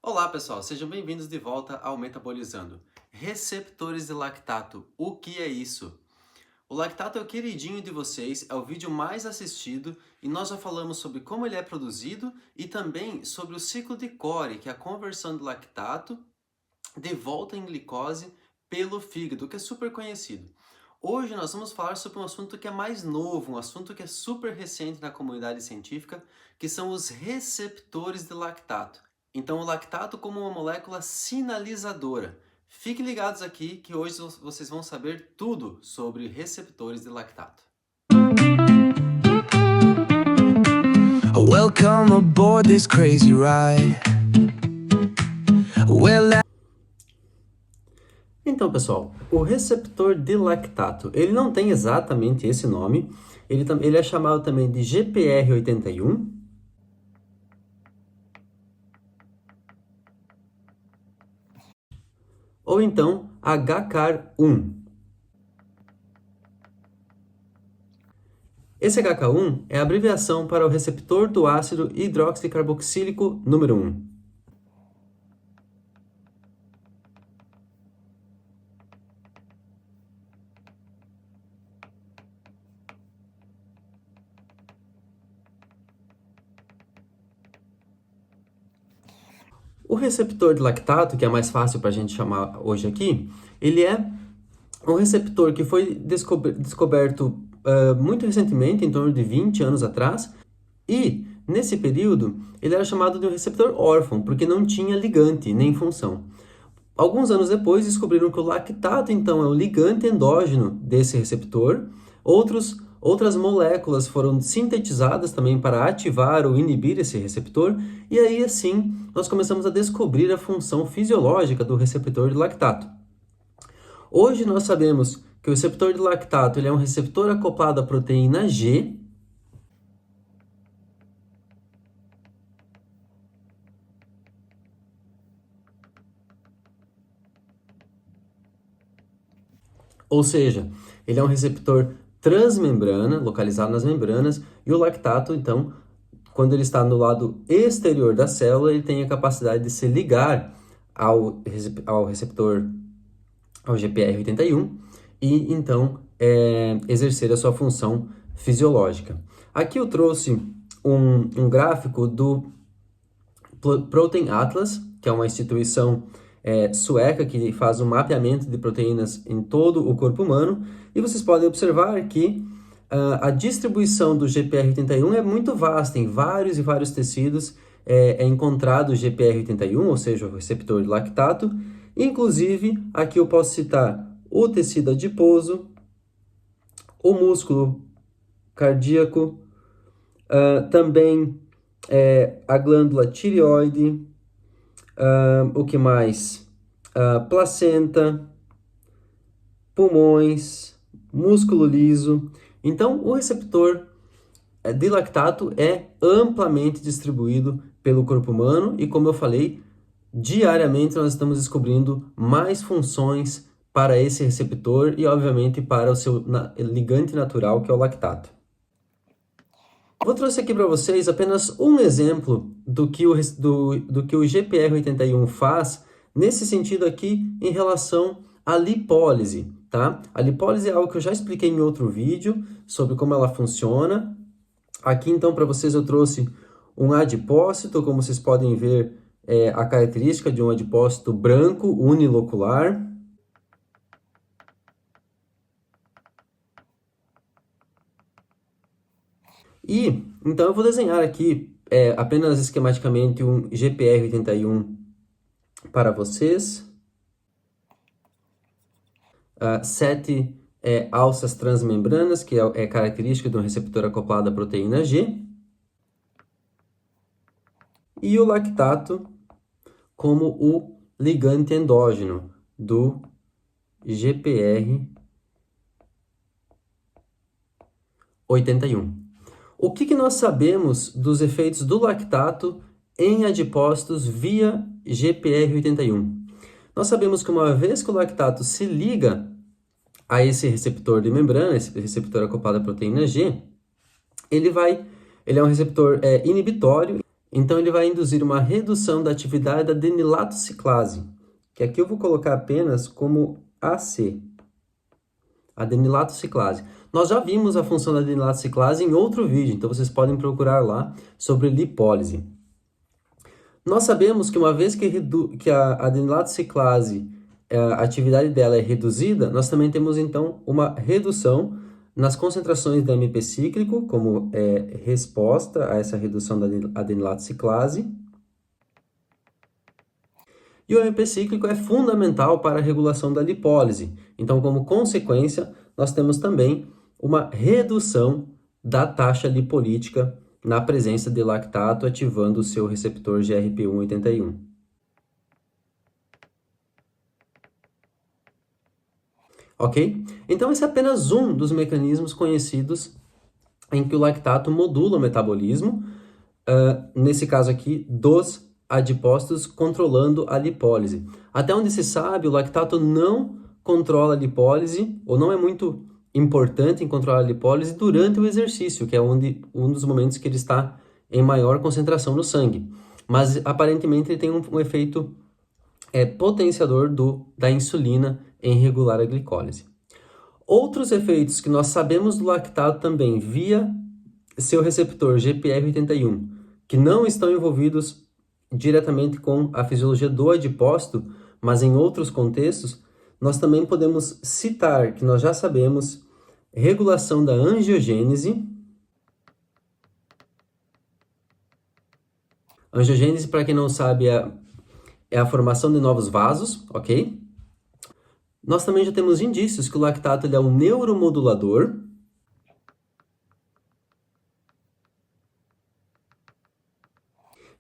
Olá pessoal, sejam bem-vindos de volta ao Metabolizando. Receptores de lactato, o que é isso? O lactato é o queridinho de vocês, é o vídeo mais assistido e nós já falamos sobre como ele é produzido e também sobre o ciclo de Cori, que é a conversão de lactato de volta em glicose pelo fígado, que é super conhecido. Hoje nós vamos falar sobre um assunto que é mais novo, um assunto que é super recente na comunidade científica, que são os receptores de lactato. Então, o lactato como uma molécula sinalizadora. Fiquem ligados aqui que hoje vocês vão saber tudo sobre receptores de lactato. Welcome aboard this crazy ride. Então, pessoal, o receptor de lactato, ele não tem exatamente esse nome, ele é chamado também de GPR81, ou então HCAR1. Esse HK1 é a abreviação para o receptor do ácido hidroxicarboxílico número 1. O receptor de lactato, que é mais fácil para a gente chamar hoje aqui, ele é um receptor que foi descoberto muito recentemente, em torno de 20 anos atrás, e nesse período ele era chamado de um receptor órfão, porque não tinha ligante nem função. Alguns anos depois descobriram que o lactato então é o ligante endógeno desse receptor. Outras moléculas foram sintetizadas também para ativar ou inibir esse receptor, e aí assim nós começamos a descobrir a função fisiológica do receptor de lactato. Hoje nós sabemos que o receptor de lactato ele é um receptor acoplado à proteína G, ou seja, ele é um receptor transmembrana, localizado nas membranas, e o lactato, então, quando ele está no lado exterior da célula, ele tem a capacidade de se ligar ao receptor, ao GPR81, e então exercer a sua função fisiológica. Aqui eu trouxe um gráfico do Protein Atlas, que é uma instituição sueca que faz um mapeamento de proteínas em todo o corpo humano, e vocês podem observar que a distribuição do GPR81 é muito vasta, em vários e vários tecidos é encontrado o GPR81, ou seja, o receptor de lactato. Inclusive, aqui eu posso citar o tecido adiposo, o músculo cardíaco, também a glândula tireoide, o que mais? Placenta, pulmões, músculo liso. Então, o receptor de lactato é amplamente distribuído pelo corpo humano e, como eu falei, diariamente nós estamos descobrindo mais funções para esse receptor e, obviamente, para o seu ligante natural, que é o lactato. Vou trazer aqui para vocês apenas um exemplo do que o GPR81 faz nesse sentido aqui em relação à lipólise, tá? A lipólise é algo que eu já expliquei em outro vídeo sobre como ela funciona. Aqui então para vocês eu trouxe um adipócito, como vocês podem ver, a característica de um adipócito branco unilocular. E então eu vou desenhar aqui apenas esquematicamente um GPR81 para vocês. 7 alças transmembranas, que é característica de um receptor acoplado à proteína G. E o lactato como o ligante endógeno do GPR81. O que nós sabemos dos efeitos do lactato em adipócitos via GPR81? Nós sabemos que uma vez que o lactato se liga a esse receptor de membrana, esse receptor acoplado à proteína G, ele é um receptor inibitório Então, ele vai induzir uma redução da atividade da adenilatociclase, que aqui eu vou colocar apenas como AC, adenilatociclase. Nós já vimos a função da adenilatociclase em outro vídeo, então vocês podem procurar lá sobre lipólise. Nós sabemos que uma vez que a adenilatociclase, a atividade dela é reduzida, nós também temos então uma redução nas concentrações de AMP cíclico, como resposta a essa redução da adenilatociclase. E o AMP cíclico é fundamental para a regulação da lipólise. Então, como consequência, nós temos também uma redução da taxa lipolítica na presença de lactato ativando o seu receptor GRP181. Ok? Então, esse é apenas um dos mecanismos conhecidos em que o lactato modula o metabolismo, nesse caso aqui, dos adipócitos controlando a lipólise. Até onde se sabe, o lactato não controla a lipólise, ou não é muito importante em controlar a lipólise durante o exercício, que é um dos momentos que ele está em maior concentração no sangue. Mas, aparentemente, ele tem um efeito potenciador da insulina em regular a glicólise. Outros efeitos que nós sabemos do lactato também via seu receptor GPR81, que não estão envolvidos diretamente com a fisiologia do adipócito, mas em outros contextos, nós também podemos citar que nós já sabemos regulação da angiogênese. Angiogênese, para quem não sabe, é a formação de novos vasos, ok? Nós também já temos indícios que o lactato ele é um neuromodulador.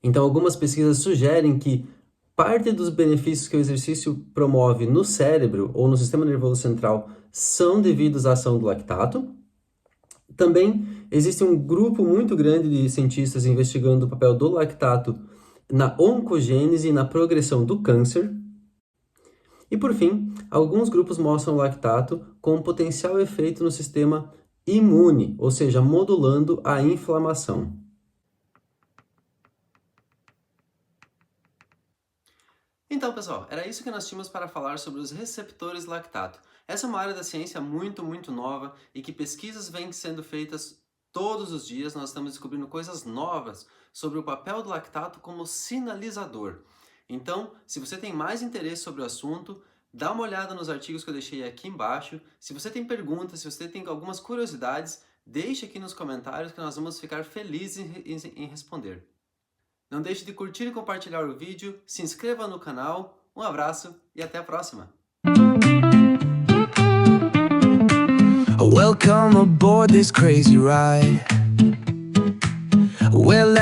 Então, algumas pesquisas sugerem que parte dos benefícios que o exercício promove no cérebro ou no sistema nervoso central são devidos à ação do lactato. Também existe um grupo muito grande de cientistas investigando o papel do lactato na oncogênese e na progressão do câncer. E, por fim, alguns grupos mostram o lactato com um potencial efeito no sistema imune, ou seja, modulando a inflamação. Então, pessoal, era isso que nós tínhamos para falar sobre os receptores lactato. Essa é uma área da ciência muito nova e que pesquisas vêm sendo feitas todos os dias. Nós estamos descobrindo coisas novas sobre o papel do lactato como sinalizador. Então, se você tem mais interesse sobre o assunto, dá uma olhada nos artigos que eu deixei aqui embaixo. Se você tem perguntas, se você tem algumas curiosidades, deixe aqui nos comentários que nós vamos ficar felizes em responder. Não deixe de curtir e compartilhar o vídeo, se inscreva no canal, um abraço e até a próxima! Welcome aboard this crazy ride. Well,